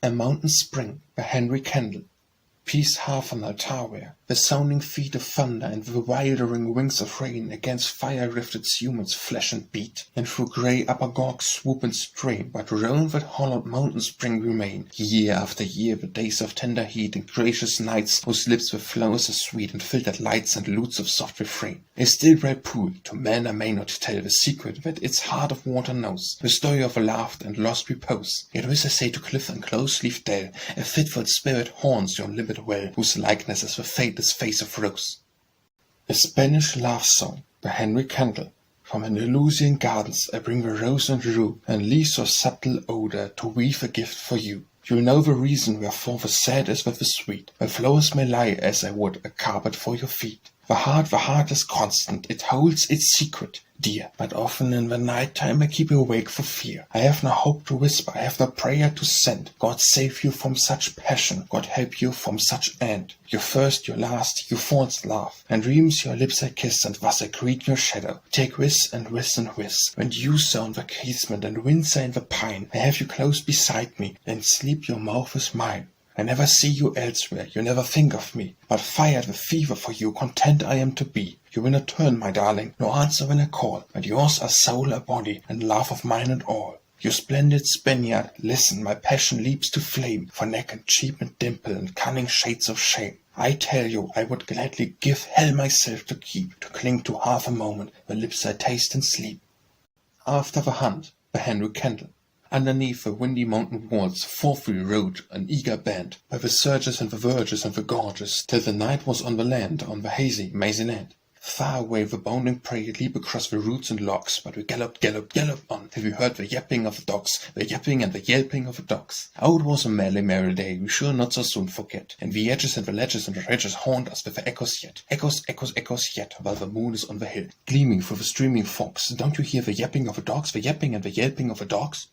A Mountain Spring by Henry Kendall. Peace half an altar, the sounding feet of thunder and the wildering wings of rain against fire-rifted humans flesh and beat, and through grey upper gorge swoop and strain, but round that hollowed mountain spring remain, year after year, the days of tender heat and gracious nights whose lips were flowers as sweet and filtered lights and lutes of soft refrain. A still bright pool, to man I may not tell the secret that its heart of water knows, the story of a laughed and lost repose. Yet this I say to cliff and close-leafed dell, a fitful spirit haunts yon limpid well, whose likeness is the fadeless face of rose. A Spanish Love Song by Henry Kendall. From Andalusian gardens I bring the rose and rue, and leaves of subtle odor to weave a gift for you. You'll know the reason wherefore the sad is with the sweet. The flowers may lie as I would a carpet for your feet. The heart is constant, it holds its secret, dear, but often in the night time I keep awake for fear. I have no hope to whisper, I have no prayer to send. God save you from such passion, God help you from such end. Your first, your last, your false love, and dreams your lips I kiss, and thus I greet your shadow. Take whiz and whiz and whiz, when dews sound the casement and winds are in the pine, I have you close beside me, and sleep your mouth is mine. I never see you elsewhere, you never think of me, but fired with fever for you, content I am to be. You will not turn, my darling, no answer when I call, but yours are soul, a body, and love of mine and all. You splendid Spaniard, listen, my passion leaps to flame, for neck and cheek and dimple and cunning shades of shame. I tell you, I would gladly give hell myself to keep, to cling to half a moment, the lips I taste in sleep. After the Hunt by Henry Kendall. Underneath the windy mountain walls forth we rode, an eager band, by the surges and the verges and the gorges, till the night was on the land, on the hazy, mazy land. Far away the bounding prey leap across the roots and logs, but we galloped on, till we heard the yapping of the dogs, the yapping and the yelping of the dogs. Oh, it was a merry day, we shall not so soon forget, and the edges and the ledges and the ridges haunt us with the echoes yet. Echoes yet, while the moon is on the hill, gleaming through the streaming fogs. Don't you hear the yapping of the dogs, the yapping and the yelping of the dogs?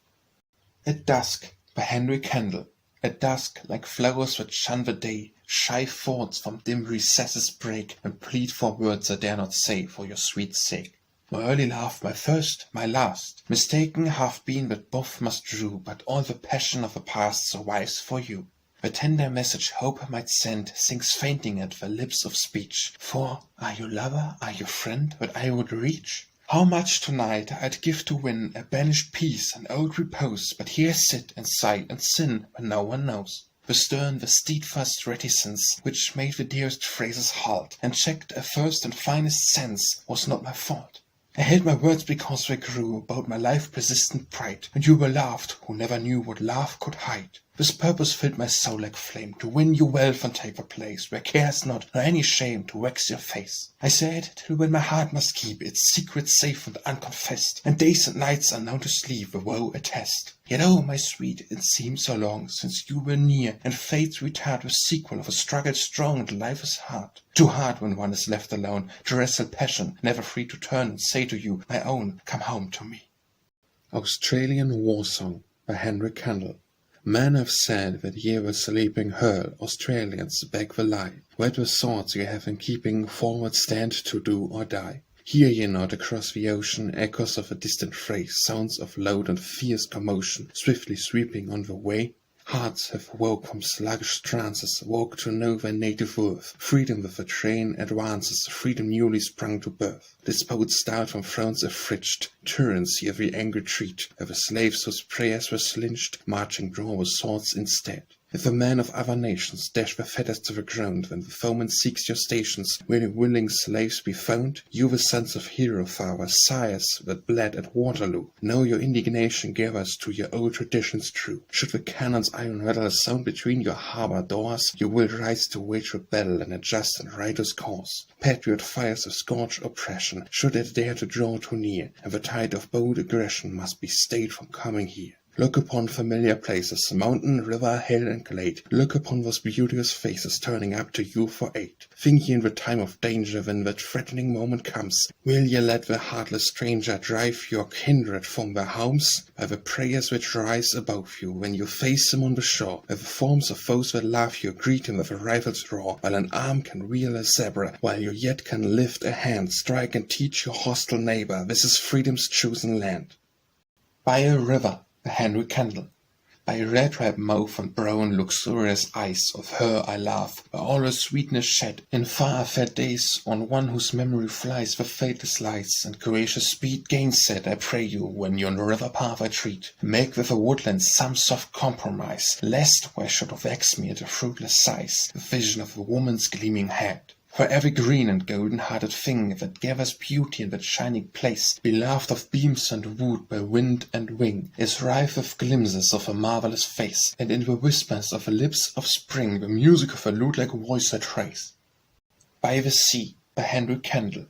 At Dusk by Henry Kendall. At dusk, like flowers that shun the day, shy thoughts from dim recesses break, and plead for words I dare not say for your sweet sake. My early love, my first, my last, mistaken have been that both must rue, but all the passion of the past survives for you. The tender message hope might send sinks fainting at the lips of speech, for are you lover, are you friend, that I would reach? How much tonight I'd give to win a banished peace and old repose, but here sit and sigh and sin when no one knows. The stern, the steadfast reticence, which made the dearest phrases halt, and checked a first and finest sense, was not my fault. I held my words because they grew about my life persistent pride, and you were laughed who never knew what love could hide. This purpose filled my soul like flame, to win you wealth and take the place, where cares not, nor any shame, to wax your face. I said, till when my heart must keep its secret safe and unconfessed, and days and nights are known to sleep, the woe attest. Yet oh, my sweet, it seems so long since you were near, and fate's retard was sequel of a struggle strong and life is hard. Too hard when one is left alone, to wrestle passion, never free to turn and say to you, my own, come home to me. Australian War Song by Henry Kendall. Men have said that ye were sleeping hurl, Australians beg the lie. Wet with swords ye have in keeping forward stand to do or die. Hear ye not across the ocean echoes of a distant fray, sounds of loud and fierce commotion, swiftly sweeping on the way? Hearts have woke from sluggish trances, woke to know their native worth. Freedom with a train advances, freedom newly sprung to birth. Despots start from thrones affrighted, tyrants hear the angry treat, where the slaves whose prayers were lynched, marching draw with swords instead. If the men of other nations dash their fetters to the ground, when the foeman seeks your stations, will willing slaves be found? You the sons of hero fathers, sires that bled at Waterloo, know your indignation gathers to your old traditions true. Should the cannon's iron rattle sound between your harbour doors, you will rise to wage rebel in a just and righteous cause. Patriot fires of scorched oppression, should it dare to draw too near, and the tide of bold aggression must be stayed from coming here. Look upon familiar places, mountain, river, hill, and glade. Look upon those beauteous faces turning up to you for aid. Think ye in the time of danger, when that threatening moment comes, will ye let the heartless stranger drive your kindred from their homes? By the prayers which rise above you, when you face him on the shore, by the forms of foes that love you, greet him with a rifle's roar, while an arm can wield a zebra, while you yet can lift a hand, strike and teach your hostile neighbor, this is freedom's chosen land. By a river. Henry Kendall. by red-ripe mouth and brown luxurious eyes of her I love, by all her sweetness shed in far fair days on one whose memory flies with fadeless lights and gracious speed. Gainsaid, I pray you, when yon river path I tread, make with the woodland some soft compromise, lest why should vex me at the fruitless sighs, the vision of a woman's gleaming head. For every green and golden-hearted thing that gathers beauty in that shining place, beloved of beams and wooed by wind and wing, is rife with glimpses of a marvellous face, and in the whispers of the lips of spring the music of a lute-like voice I trace. By the Sea, by Henry Kendall.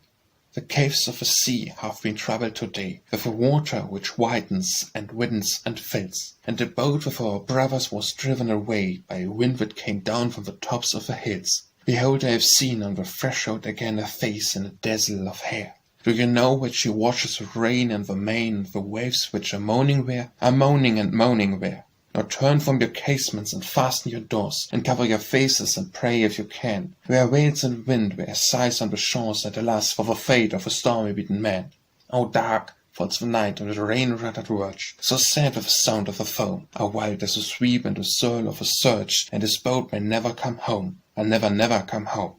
The caves of the sea have been troubled today with a water which widens and widdens and fills, and the boat with our brothers was driven away by a wind that came down from the tops of the hills. Behold, I have seen on the threshold again a face in a dazzle of hair. Do you know that she watches the rain and the main and the waves which are moaning there, are moaning and moaning there? Now turn from your casements and fasten your doors, and cover your faces and pray if you can. Where wails and wind, where sighs on the shores, and alas for the fate of a stormy-beaten man. Oh, dark falls the night on the rain-ruttered verge, so sad with the sound of the foam, how wild is the sweep and the swirl of the surge, and his boat may never come home. I'll never, never come home.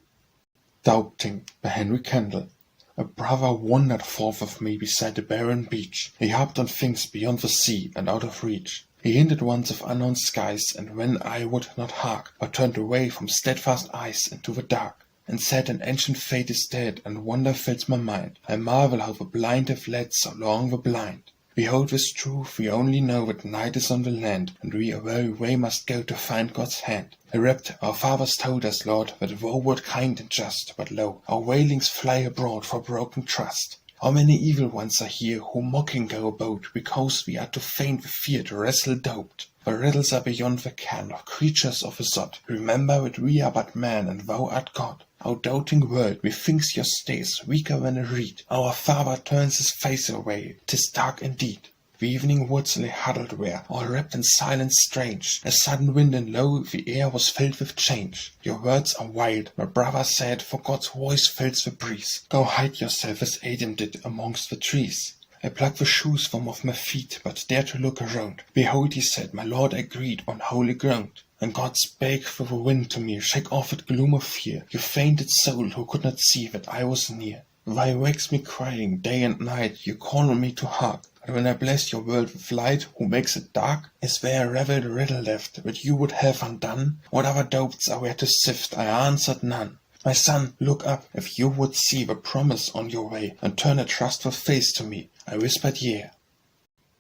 Doubting, by Henry Kendall. A brother wandered forth with me beside the barren beach. He harped on things beyond the sea and out of reach. He hinted once of unknown skies, and when I would not hark, but turned away from steadfast eyes into the dark, and said an ancient fate is dead, and wonder fills my mind, I marvel how the blind have led so long the blind. Behold this truth, we only know that night is on the land, and we a very way must go to find God's hand. Erupt, our fathers told us, Lord, that woe were kind and just, but lo, our wailings fly abroad for broken trust. How many evil ones are here, who mocking go about, because we are too faint with fear to wrestle doped. The riddles are beyond the ken of creatures of a sort. Remember that we are but men, and thou art God. Our doubting world, methinks your stays weaker than a reed. Our father turns his face away, 'tis dark indeed. The evening woods lay huddled where, all wrapped in silence strange. A sudden wind and lo, the air was filled with change. Your words are wild, my brother said, for God's voice fills the breeze. Go hide yourself as Adam did amongst the trees. I plucked the shoes from off my feet, but dared to look around. Behold, he said, my Lord agreed on holy ground. And God spake through the wind to me, shake off that gloom of fear. You fainted soul who could not see that I was near. Why wakes me crying day and night, you call on me to hark? But when I bless your world with light, who makes it dark? Is there a ravelled riddle left, that you would have undone? Whatever doubts I were to sift, I answered none. My son, look up, if you would see the promise on your way, and turn a trustful face to me. I whispered yea.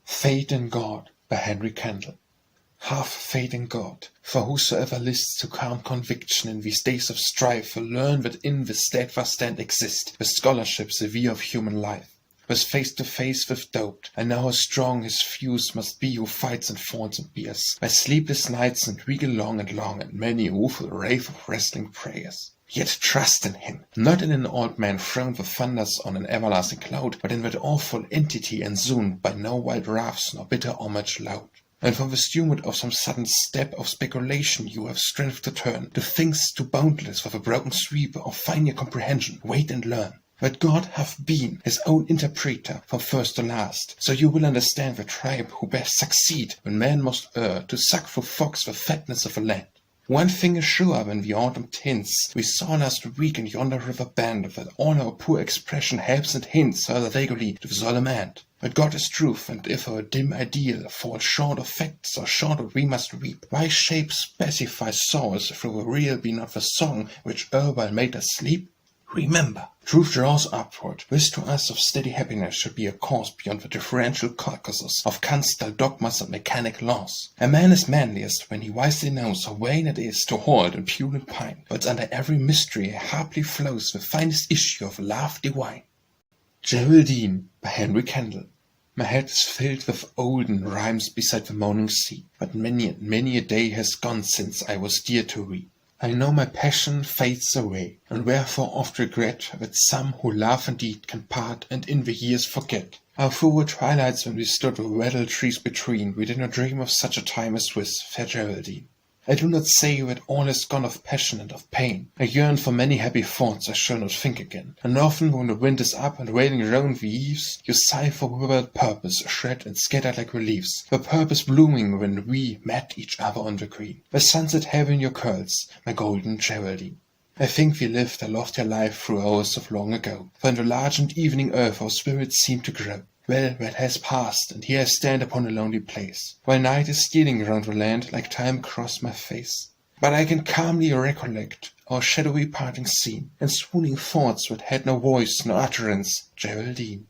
Faith in God, by Henry Kendall. Have faith in God, for whosoever lists to calm conviction in these days of strife will learn that in this steadfast stand exist the scholarship severe of human life. Was face to face with doubt, and know how strong his views must be who fights and fawns and bears, by sleepless nights and regal long, and many a woeful rave of wrestling prayers. Yet trust in him, not in an old man throned with thunders on an everlasting cloud, but in that awful entity enzooned by no wild wraths nor bitter homage loud. And from the tumult of some sudden step of speculation you have strength to turn to things too boundless for the broken sweep of finer comprehension. Wait and learn that God hath been his own interpreter from first to last, so you will understand the tribe who best succeed when man must err to suck through fogs the fatness of a land. One thing is sure, when the autumn tints, we saw last week in yonder river bend, that all our poor expression helps and hints rather vaguely to the solemn end. But God is truth, and if our dim ideal falls short of facts, or short of we must weep, why shape specify sorrows through the real be not the song which erewhile made us sleep? Remember, truth draws upward. This to us of steady happiness should be a cause beyond the differential carcasses of Kant's dull dogmas and mechanic laws. A man is manliest when he wisely knows how vain it is to hold and pule and pine, but under every mystery haply flows the finest issue of love divine. Geraldine, by Henry Kendall. My head is filled with olden rhymes beside the moaning sea, but many and many a day has gone since I was dear to read. I know my passion fades away, and wherefore oft regret that some who love indeed can part and in the years forget. Our forward twilights when we stood with wattled trees between, we did not dream of such a time as this, fair Geraldine. I do not say that all is gone of passion and of pain. I yearn for many happy thoughts I shall not think again. And often when the wind is up and wailing round the eaves, you sigh for withered purpose shred and scattered like the leaves. The purpose blooming when we met each other on the green. The sunset having your curls, my golden Geraldine. I think we lived a loftier life through hours of long ago. For in the large and evening earth our spirits seem to grow. Well, that has passed, and here I stand upon a lonely place, while night is stealing round the land like time across my face. But I can calmly recollect our shadowy parting scene, and swooning thoughts that had no voice nor utterance, Geraldine.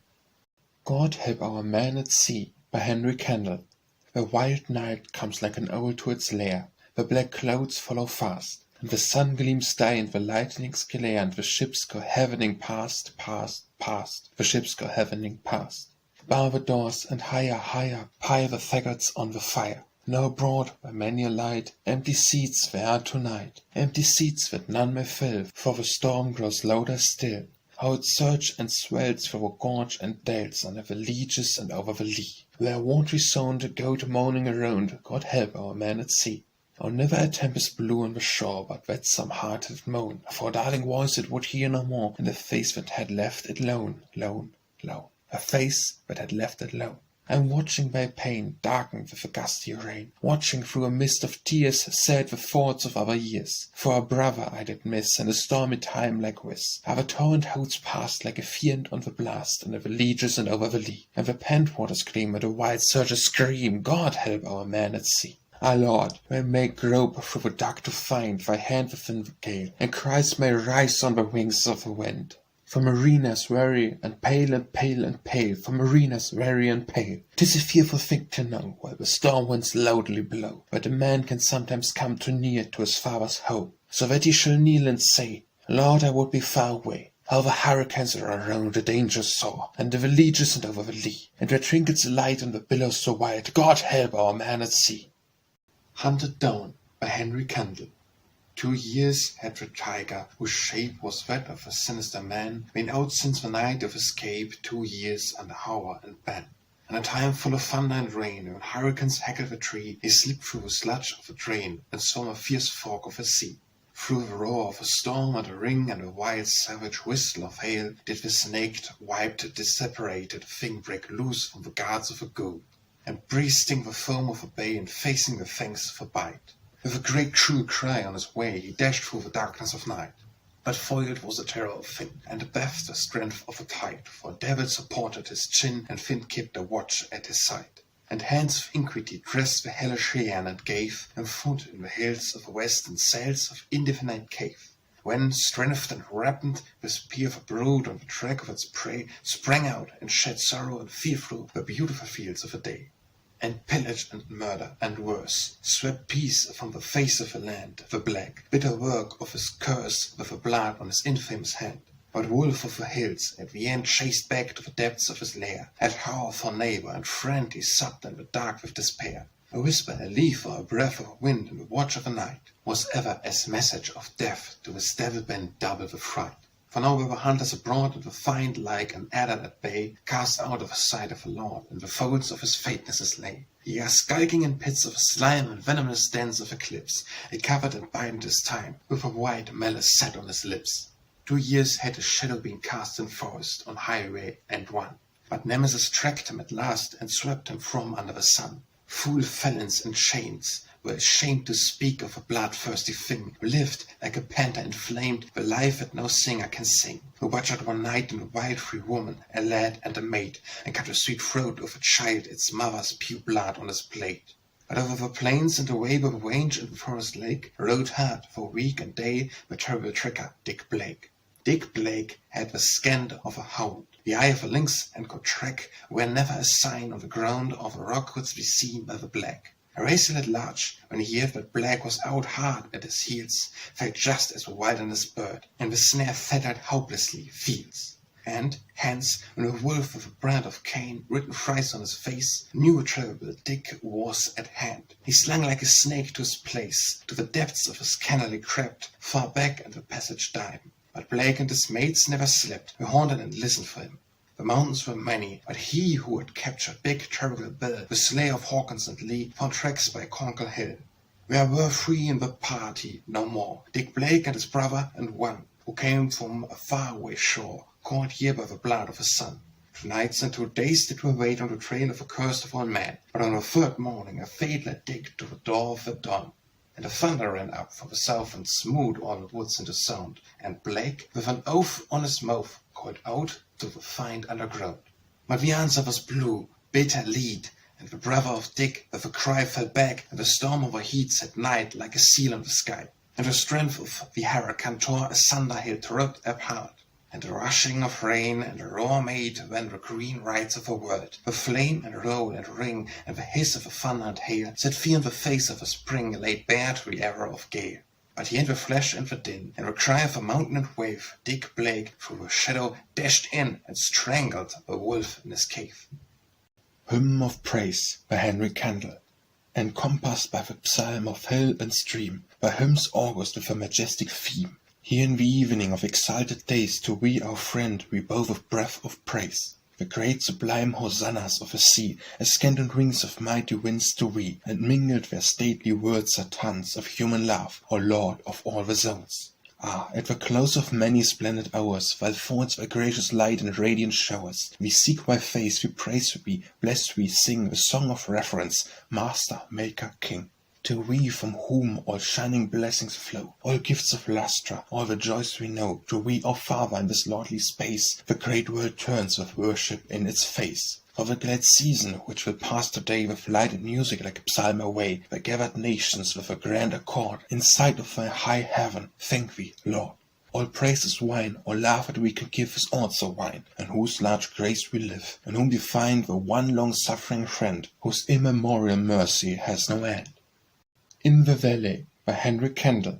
God Help Our Man at Sea, by Henry Kendall. The wild night comes like an owl to its lair, the black clouds follow fast, and the sun gleams die and the lightnings glare, and the ships go heavening past, the ships go heavening past. Bar the doors, and higher, higher pile the faggots on the fire. Now abroad, by many a light, empty seats there are tonight, empty seats that none may fill, for the storm grows louder still. How it surges and swells through the gorge and dales, under the leagues and over the lee, where won't resound go to moaning around, God help our man at sea. Oh, never a tempest blew on the shore, but that some heart had moan, for a darling voice it would hear no more, and a face that had left it lone, lone, lone. A face that had left it lone. I'm watching by pain, darkened with a gusty rain, watching through a mist of tears, sad with thoughts of other years. For a brother I did miss, in a stormy time like this. How the torrent holds past like a fiend on the blast, and the leagues and over the lee, and the pent waters gleam, and the wild surges scream, God help our man at sea. Ah, Lord, I may grope through the dark to find thy hand within the gale, and cries may rise on the wings of the wind. For marinas weary and pale and pale and pale, for marinas weary and pale. 'Tis a fearful thing to know, while the storm winds loudly blow, that a man can sometimes come too near to his father's home, so that he shall kneel and say, Lord, I would be far away. How the hurricanes are around, the danger sore, and the leagues and over the lee, and the trinkets light and the billows so wide, God help our man at sea. Hunted Down, by Henry Kendall. 2 years had the tiger, whose shape was that of a sinister man, been out since the night of escape, 2 years and a hour and ban. And a time full of thunder and rain, when hurricanes heckled the tree, he slipped through the sludge of the drain, and swam a fierce fog of the sea. Through the roar of a storm and a ring and a wild savage whistle of hail, did the snaked, wiped, disseparated thing break loose from the guards of a ghoul, and breasting the foam of a bay and facing the fangs of a bite. With a great cruel cry on his way, he dashed through the darkness of night. But foiled was the terror of Finn, and baffed the strength of the tide, for devil supported his chin, and Finn kept a watch at his side. And hands of iniquity dressed the hellish Heian, and gave him food in the hills of the west and sails of indefinite cave, when, strengthened and weaponed with spear of a brood on the track of its prey, sprang out and shed sorrow and fear through the beautiful fields of a day. And pillage and murder and worse swept peace from the face of the land, the black, bitter work of his curse with the blood on his infamous hand. But wolf of the hills at the end chased back to the depths of his lair, had howl for neighbor and friend he sobbed in the dark with despair. A whisper, a leaf, or a breath of wind in the watch of the night was ever as message of death to his devil-bent double with fright. For now were the hunters abroad, and the fiend, like an adder at bay, cast out of the sight of the Lord, in the folds of his faintnesses lay. Ye are skulking in pits of slime and venomous dens of eclipse, he covered and bided his time, with a white malice set on his lips. 2 years had his shadow been cast in forest, on highway and one, but Nemesis tracked him at last, and swept him from under the sun. Fool felons in chains were ashamed to speak of a bloodthirsty thing, who lived like a panther inflamed, the life that no singer can sing, who butchered one night in a wild free woman, a lad and a maid, and cut the sweet throat of a child, its mother's pure blood on his plate. But over the plains and away by the range and the forest lake, rode hard for week and day the terrible tracker, Dick Blake. Dick Blake had the scent of a hound, the eye of a lynx, and could track where never a sign on the ground of a rock could be seen by the black. A racer at large, when he heard that Black was out hard at his heels, felt just as a wilderness bird, and the snare fettered hopelessly, feels. And, hence, when a wolf with a brand of Cain written thrice on his face, knew a terrible Dick was at hand. He slung like a snake to his place, to the depths of his kennel he crept, far back in the passage dim. But Blake and his mates never slept, they haunted and listened for him. The mountains were many, but he who had captured big terrible Bill, the slayer of Hopkins and Lee, found tracks by Conkle Hill. There were three in the party, no more, Dick Blake and his brother and one, who came from a faraway shore, called here by the blood of his son. 2 nights and 2 days did we wait on the trail of a cursed of old man, but on the 3rd morning a fate led Dick to the door of the dawn. And the thunder ran up from the south and smote all the woods into sound, and Blake, with an oath on his mouth, called out to the fiend underground. But the answer was blue, bitter lead, and the brother of Dick with a cry fell back, and the storm overheat set night like a seal on the sky, and the strength of the hurricane tore asunder hail ripped apart, and the rushing of rain and the roar made when the green rights of the world, the flame and roll and ring, and the hiss of the thunder and hail, set fear in the face of the spring, laid bare to the arrow of gale. But he and the flash and the din, and the cry of the mountain and wave, Dick Blake through the shadow dashed in and strangled the wolf in his cave. Hymn of Praise by Henry Kendall, encompassed by the psalm of hill and stream, by hymns august with a majestic theme. Here in the evening of exalted days, to we our friend we bow with breath of praise. The great sublime hosannas of the sea, as scant wings of mighty winds to we, and mingled their stately words are tons of human love, O Lord of all the zones. Ah, at the close of many splendid hours, while falls thy gracious light in radiant showers, we seek thy face, we praise thee, bless thee, sing the song of reverence, Master, Maker, King. To we from whom all shining blessings flow, all gifts of lustre, all the joys we know, to we, our Father, in this lordly space, the great world turns with worship in its face. For the glad season which will pass today with light and music like a psalm away, the gathered nations with a grand accord, in sight of thy high heaven, thank thee, Lord. All praise is wine, all love that we can give is also wine, in whose large grace we live, in whom we find the one long-suffering friend, whose immemorial mercy has no end. In the Valley by Henry Kendall.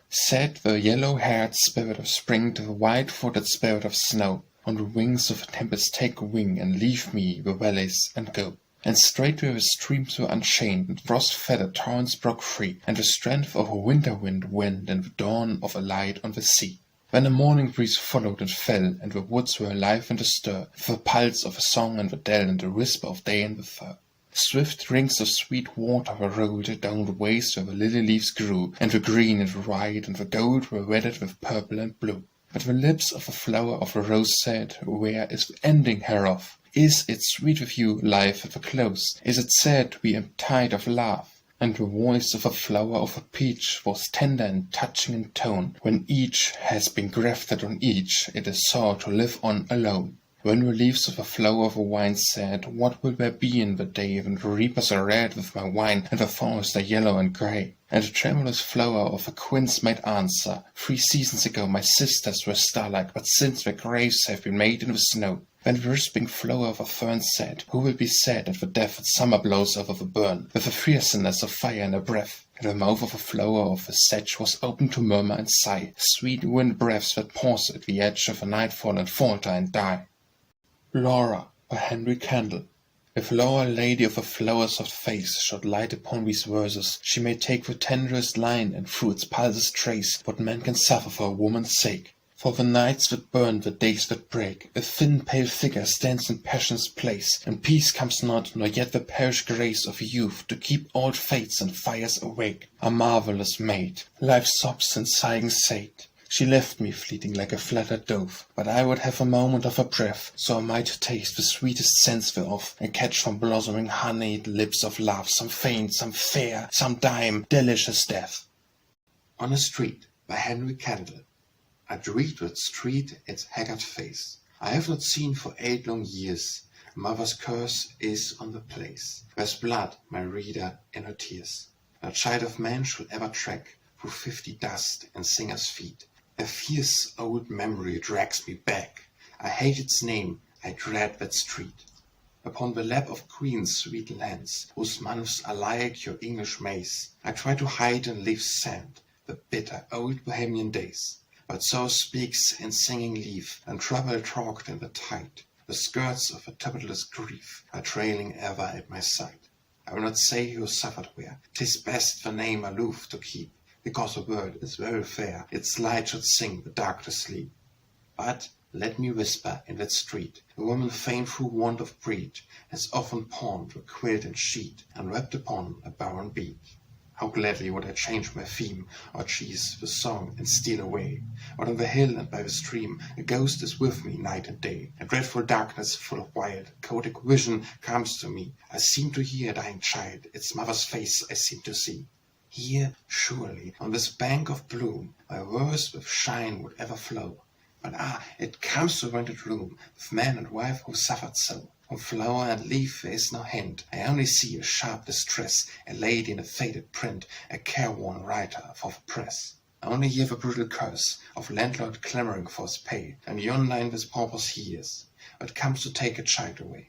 Said the yellow-haired spirit of spring to the white-footed spirit of snow, on the wings of a tempest take wing and leave me the valleys and go. And straight where the streams were unchained and frost-feathered torrents broke free, and the strength of a winter wind went in the dawn of a light on the sea. When the morning breeze followed and fell, and the woods were alive and astir, with the pulse of a song in the dell and the whisper of day in the fir. Swift rings of sweet water were rolled down the ways where the lily leaves grew, and the green and the white and the gold were wedded with purple and blue. But the lips of the flower of the rose said, where is the ending hereof? Is it sweet with you, life at the close? Is it sad to be tide of love? And the voice of a flower of a peach was tender and touching in tone. When each has been grafted on each, it is sore to live on alone. When the leaves of a flower of a vine said, what will there be in the day when the reapers are red with my wine, and the forests are yellow and grey? And the tremulous flower of a quince made answer, 3 seasons ago my sisters were starlike, but since their graves have been made in the snow. Then the risping flower of a fern said, who will be sad at the death that summer blows over the burn, with the fierceness of fire in her breath? And the mouth of a flower of the sedge was open to murmur and sigh, sweet wind breaths that pause at the edge of a nightfall and falter and die. Laura by Henry Kendall. If Laura, lady of a flower-soft face, should light upon these verses, she may take the tenderest line, and through its pulses trace what man can suffer for a woman's sake. For the nights that burn, the days that break, a thin pale figure stands in passion's place, and peace comes not, nor yet the perished grace of youth to keep old fates and fires awake. A marvellous maid, life's sobs and sighing sate. She left me fleeting like a fluttered dove, but I would have a moment of her breath, so I might taste the sweetest sense thereof, and catch from blossoming honeyed lips of love some faint, some fair, some dim, delicious death. On a Street by Henry Kendall. I dread that street, its haggard face, I have not seen for 8 long years. A mother's curse is on the place. There's blood, my reader, in her tears. No child of man shall ever track through 50 dust and singers' feet. A fierce old memory drags me back. I hate its name, I dread that street. Upon the lap of queens' sweet lands, whose months are like your English Mays, I try to hide in leaves sand the bitter old Bohemian days. But so speaks in singing leaf, and trouble talked in the tide. The skirts of a tumultuous grief are trailing ever at my side. I will not say who suffered where. 'Tis best the name aloof to keep, because the world is very fair, its light should sing the dark to sleep. But let me whisper in that street, a woman fain through want of breed has often pawned a quilt and sheet, and wept upon a barren bead. How gladly would I change my theme, or cease the song and steal away. But on the hill and by the stream a ghost is with me night and day. A dreadful darkness full of wild, chaotic vision comes to me. I seem to hear a dying child, its mother's face I seem to see. Here, surely, on this bank of bloom, my verse with shine would ever flow. But it comes to rented room, with man and wife who suffered so. From flower and leaf there is no hint, I only see a sharp distress, a lady in a faded print, a careworn writer for the press. I only hear the brutal curse of landlord clamouring for his pay, and yon line with paupers he is, but comes to take a child away.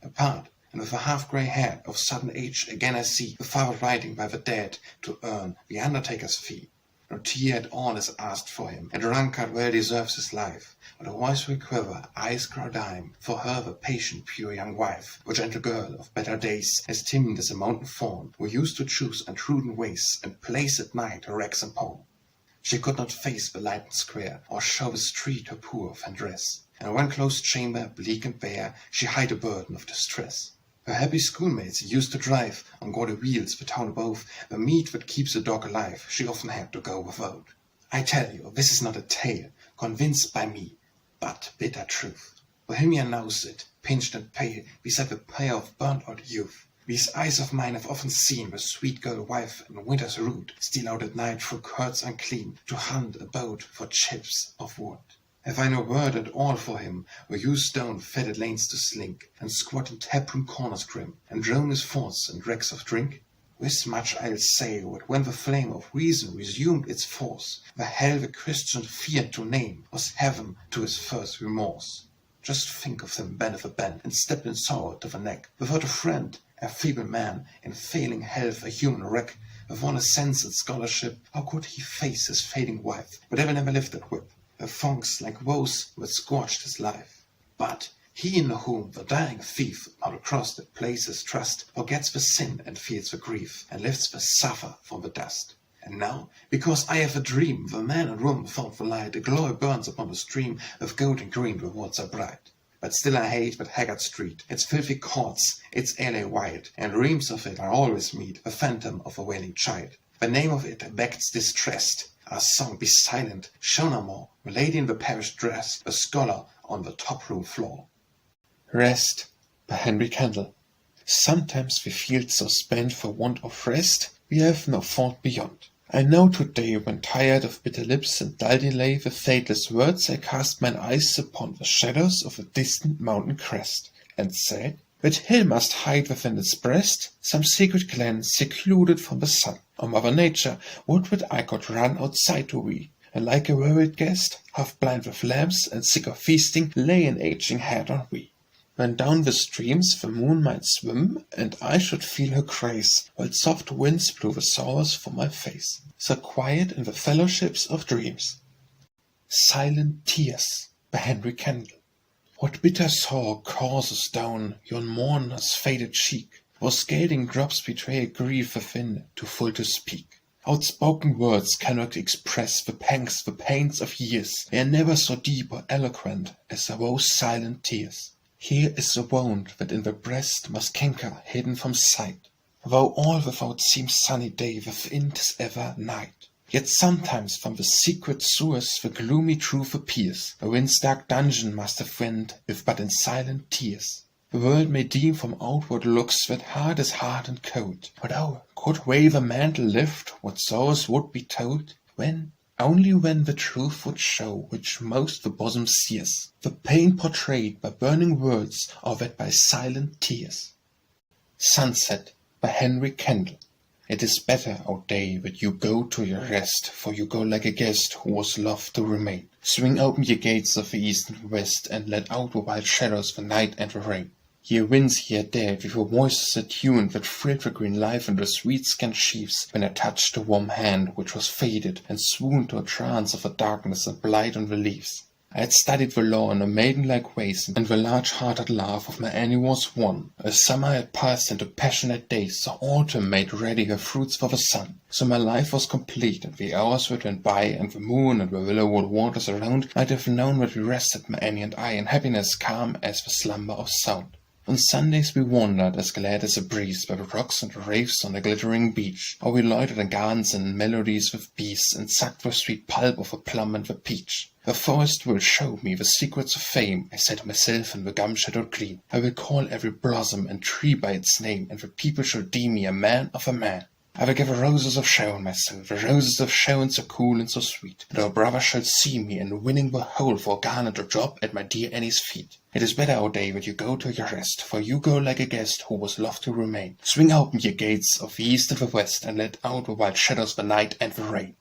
Apart, and with a half-grey head of sudden age, again I see the father riding by the dead to earn the undertaker's fee. No tear at all is asked for him, and the drunkard well deserves his life. But a voice will quiver, eyes grow dim, for her the patient, pure young wife, a gentle girl of better days, as timid as a mountain fawn, who used to choose untruden ways, and place at night her rags and pawn. She could not face the lighted square, or show the street her poor fair dress. In one closed chamber, bleak and bare, she hied a burden of distress. Her happy schoolmates used to drive on gaudy wheels the town above, the meat that keeps a dog alive she often had to go without. I tell you, this is not a tale, convinced by me, but bitter truth. Bohemia knows it, pinched and pale, beside the pyre of burnt-out youth. These eyes of mine have often seen the sweet girl wife in winter's rout steal out at night through courts unclean to hunt a boat for chips of wood. Have I no word at all for him, who used down fetid lanes to slink, and squat in taproom corners grim, and drone his thoughts in dregs of drink? This much I'll say, that when the flame of reason resumed its force, the hell the Christian feared to name was heaven to his first remorse. Just think of him bent of a bend, and stepped in sorrow to the neck, without a friend, a feeble man, in failing health a human wreck, with one a sense and scholarship, how could he face his fading wife, but ever never lift that whip? Her thongs like woes that scorched his life. But he in whom the dying thief on the cross that places trust forgets the sin and feels the grief, and lifts the suffer from the dust. And now, because I have a dream, the man and woman found the light, a glory burns upon the stream, with gold and green rewards are bright. But still I hate that haggard street, its filthy courts, its alley wide, and dreams of it are always meet, the phantom of a wailing child. The name of it becks distressed. Our song, be silent, show no more, the lady in the parish dress, a scholar on the top-room floor. Rest by Henry Kendall. Sometimes we feel so spent for want of rest, we have no thought beyond. I know today, when tired of bitter lips and dull delay with fadeless words, I cast mine eyes upon the shadows of a distant mountain crest, and said, that hill must hide within its breast some secret glen secluded from the sun. O Mother Nature, would that I could run outside to thee, and like a worried guest, half blind with lamps and sick of feasting, lay an aching head on thee. When down the streams the moon might swim, and I should feel her grace, while soft winds blew the sorrows from my face, so quiet in the fellowships of dreams. Silent Tears by Henry Kendall. What bitter sorrow courses down yon mourner's faded cheek? Or scalding drops betray a grief within, too full to speak. Outspoken words cannot express the pangs, the pains of years. They are never so deep or eloquent as are those silent tears. Here is the wound that in the breast must canker, hidden from sight. Though all without seems sunny day, within 'tis ever night. Yet sometimes from the secret sewers the gloomy truth appears. The wind's dark dungeon must have went, if but in silent tears. The world may deem from outward looks that heart is hard and cold. But oh, could we the mantle lift, what sorrows would be told? Only when the truth would show which most the bosom sears, the pain portrayed by burning words, or that by silent tears. Sunset by Henry Kendall. It is better, O day, that you go to your rest, for you go like a guest who was loth to remain. Swing open ye gates of the east and west, and let out the wild shadows the night and the rain. Ye winds ye are dead, with your voices attuned, that thrilled the green life in the sweet scant sheaves, when I touched the warm hand which was faded, and swooned to a trance of the darkness and blight on the leaves. I had studied the law in a maiden-like ways, and the large-hearted love of my Annie was won. A summer had passed into passionate days, so autumn made ready her fruits for the sun. So my life was complete, and the hours that went by, and the moon and the willow-wood waters around might have known that we rested, my Annie and I, in happiness calm as the slumber of sound. On Sundays we wandered as glad as a breeze by the rocks and the reefs on the glittering beach, or we loitered in gardens and melodies with bees, and sucked the sweet pulp of the plum and the peach. The forest will show me the secrets of fame, I said to myself in the gum-shadowed gleam. I will call every blossom and tree by its name, and the people shall deem me a man of a man. I will give the roses of Sharon, my soul, the roses of Sharon so cool and so sweet, that our brother shall see me, and winning the whole for a garnet or drop at my dear Annie's feet. It is better, O day, that you go to your rest, for you go like a guest who was loved to remain. Swing open ye gates of the east and the west, and let out the wild shadows, the night and the rain.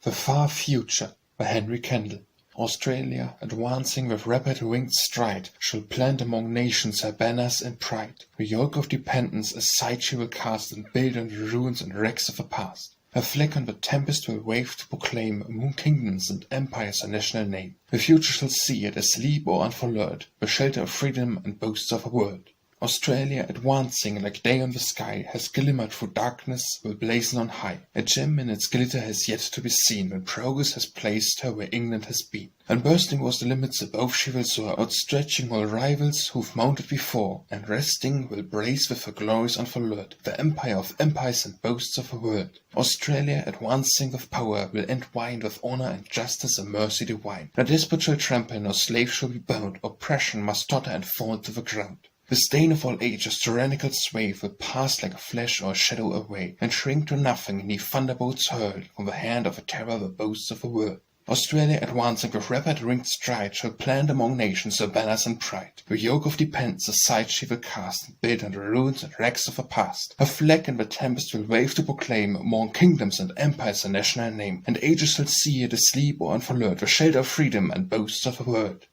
The Far Future by Henry Kendall. Australia, advancing with rapid winged stride, shall plant among nations her banners and pride. The yoke of dependence aside she will cast, and build on the ruins and wrecks of the past. Her flag on the tempest will wave to proclaim among kingdoms and empires her national name. The future shall see it asleep or unfollowed, the shelter of freedom and boasts of a world. Australia, advancing like day on the sky, has glimmered through darkness, will blazon on high. A gem in its glitter has yet to be seen, when progress has placed her where England has been. And bursting was the limits above she will soar, outstretching all rivals who've mounted before, and resting will brace with her glories unfollowed, the empire of empires and boasts of a world. Australia, advancing with power, will entwine with honor and justice a mercy divine. No despot shall trample, no slave shall be bound, oppression must totter and fall to the ground. The stain of all ages' tyrannical sway will pass like a flash or a shadow away, and shrink to nothing 'neath thunderbolts hurled from the hand of a terror the boasts of the world. Australia, advancing with rapid winged stride, shall plant among nations her banners and pride. The yoke of dependence aside she will cast, and build on the ruins and wrecks of the past. Her flag in the tempest will wave to proclaim among kingdoms and empires her national name, and ages shall see it asleep or unfollowed, the shelter of freedom and boasts of the world.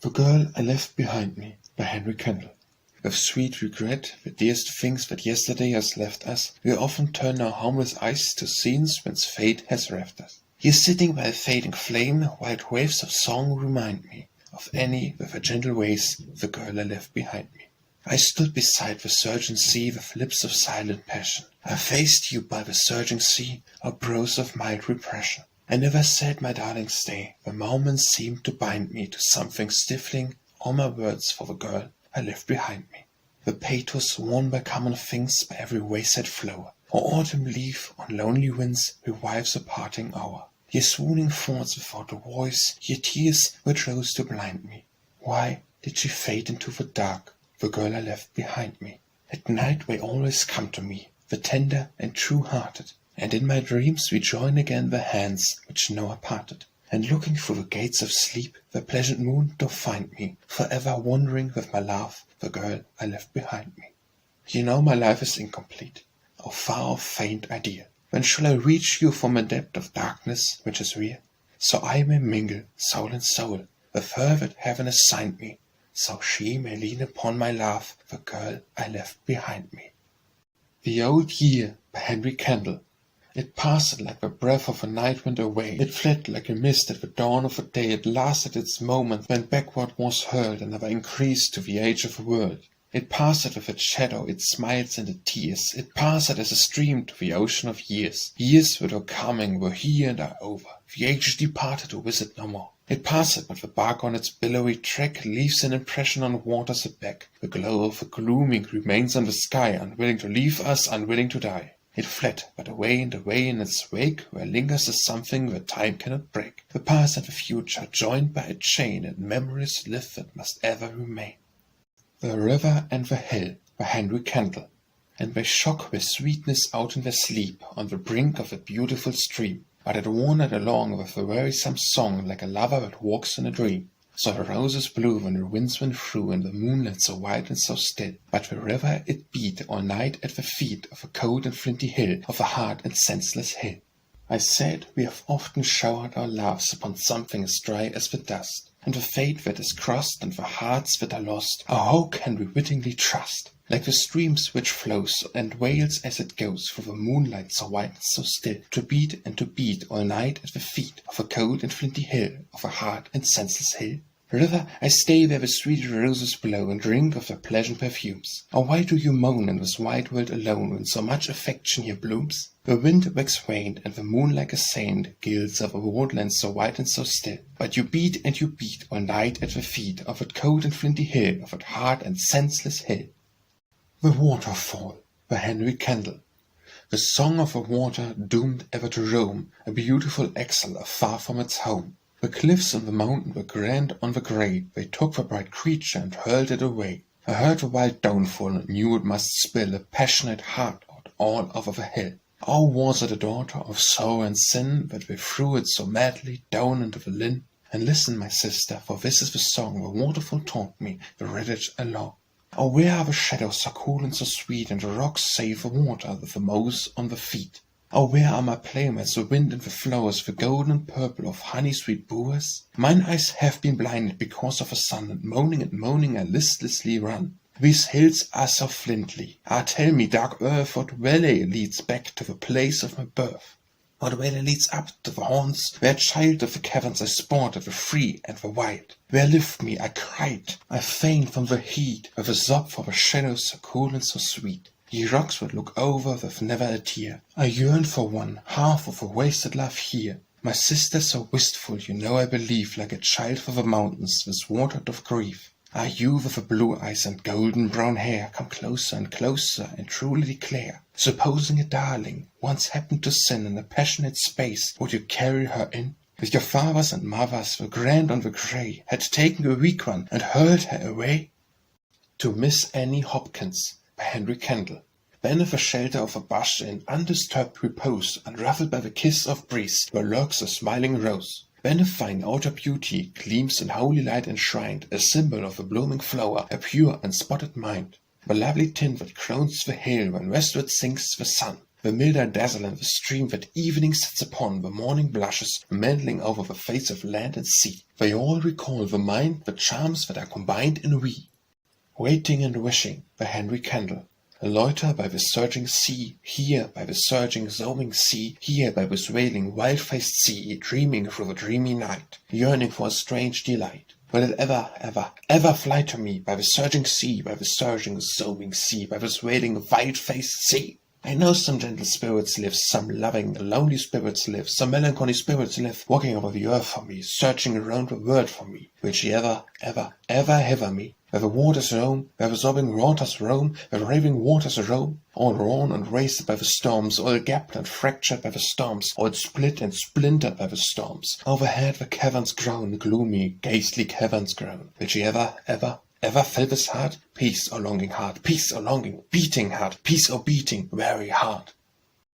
The Girl I Left Behind Me by Henry Kendall. With sweet regret, the dearest things that yesterday has left us, we often turn our harmless eyes to scenes whence fate has reft us. Here sitting by a fading flame, white waves of song remind me of Annie with her gentle ways, the girl I left behind me. I stood beside the surging sea with lips of silent passion. I faced you by the surging sea, our brows of mild repression. I never said, my darling, stay. The moments seemed to bind me to something stifling, all my words for the girl I left behind me. The pathos worn by common things, by every wayside flower, or autumn leaf on lonely winds revives a parting hour. Ye swooning thoughts without a voice, ye tears which rose to blind me. Why did she fade into the dark, the girl I left behind me? At night they always come to me, the tender and true-hearted, and in my dreams we join again the hands which now are parted. And looking through the gates of sleep, the pleasant moon doth find me, forever wandering with my love, the girl I left behind me. You know my life is incomplete, O far-off faint idea. When shall I reach you from a depth of darkness which is real? So I may mingle, soul and soul, with her that heaven assigned me, so she may lean upon my love, the girl I left behind me. The Old Year by Henry Kendall. It passed like the breath of a night wind away. It fled like a mist at the dawn of a day. It lasted its moment, when backward was hurled, and never increased to the age of the world. It passed with its shadow, its smiles and its tears. It passed as a stream to the ocean of years. Years that were coming were here and are over. The ages departed to visit no more. It passed, but the bark on its billowy track leaves an impression on waters aback. The glow of the gloaming remains on the sky, unwilling to leave us, unwilling to die. It fled, but away and away in its wake, where lingers a something that time cannot break. The past and the future, joined by a chain, and memories live that must ever remain. The River and the Hill by Henry Kendall. And they shock with sweetness out in their sleep, on the brink of a beautiful stream, but it wandered along with a wearisome song, like a lover that walks in a dream. So the roses blew when the winds went through, and the moonlight so white and so still. But the river it beat all night at the feet of a cold and flinty hill, of a hard and senseless hill. I said, we have often showered our loves upon something as dry as the dust, and the fate that is crossed, and the hearts that are lost, how can we wittingly trust? Like the streams which flows and wails as it goes through the moonlight so white and so still, to beat all night at the feet of a cold and flinty hill, of a hard and senseless hill. River, I stay where the sweet roses blow, and drink of their pleasant perfumes. Oh, why do you moan in this wide world alone, when so much affection here blooms? The wind waxed faint, and the moon like a saint gilds over woodlands so white and so still. But you beat and you beat all night at the feet of that cold and flinty hill, of that hard and senseless hill. The Waterfall by Henry Kendall. The song of a water doomed ever to roam, a beautiful exile far from its home. The cliffs on the mountain were grand on the grey, they took the bright creature and hurled it away. I heard the wild downfall and knew it must spill a passionate heart out all over the hill. Oh, was it a daughter of sorrow and sin that they threw it so madly down into the Lynn? And listen, my sister, for this is the song the waterfall taught me, the redditch along. Oh, where are the shadows so cool and so sweet, and the rocks save the water with the moss on the feet? Oh, where are my playmates, the wind and the flowers, the golden and purple of honey-sweet bowers? Mine eyes have been blinded because of the sun, and moaning I listlessly run. These hills are so flintly. Ah, tell me, dark earth, what valley leads back to the place of my birth? What valley leads up to the haunts where, child of the caverns, I sported the free and the wild? Where lift me, I cried, I faint from the heat, with a sob for the shadows so cool and so sweet. Ye rocks would look over with never a tear. I yearn for one, half of a wasted love here. My sister so wistful, you know I believe, like a child for the mountains, this watered of grief. Ah, you with the blue eyes and golden brown hair, come closer and closer and truly declare. Supposing a darling once happened to sin in a passionate space, would you carry her in? With your fathers and mothers, the grand and the grey, had taken a weak one and hurled her away? To Miss Annie Hopkins by Henry Kendall. Beneath the shelter of a bush in undisturbed repose, unruffled by the kiss of breeze, where lurks a smiling rose. Beneath fine outer beauty gleams in holy light enshrined, a symbol of a blooming flower, a pure unspotted mind. The lovely tint that crowns the hill when westward sinks the sun, the milder dazzle in the stream that evening sets upon, the morning blushes mantling over the face of land and sea. They all recall the mind, the charms that are combined in we. Waiting and Wishing by Henry Kendall. Loiter by the surging sea, here by the surging, sobbing sea, here by the wailing, wild-faced sea, dreaming through the dreamy night, yearning for a strange delight. Will it ever fly to me by the surging sea, by the surging, sobbing sea, by the wailing, wild-faced sea? I know some gentle spirits live, some loving, lonely spirits live, some melancholy spirits live, walking over the earth for me, searching around the world for me. Will she ever hither me? Where the waters roam, where the sobbing waters roam, where the raving waters roam, all worn and wasted by the storms, all gapped and fractured by the storms, all split and splintered by the storms. Overhead the caverns groan, gloomy, ghastly caverns groan. Will she ever fill this heart? Peace, O longing heart, peace, O longing, beating heart, peace, O beating, weary heart.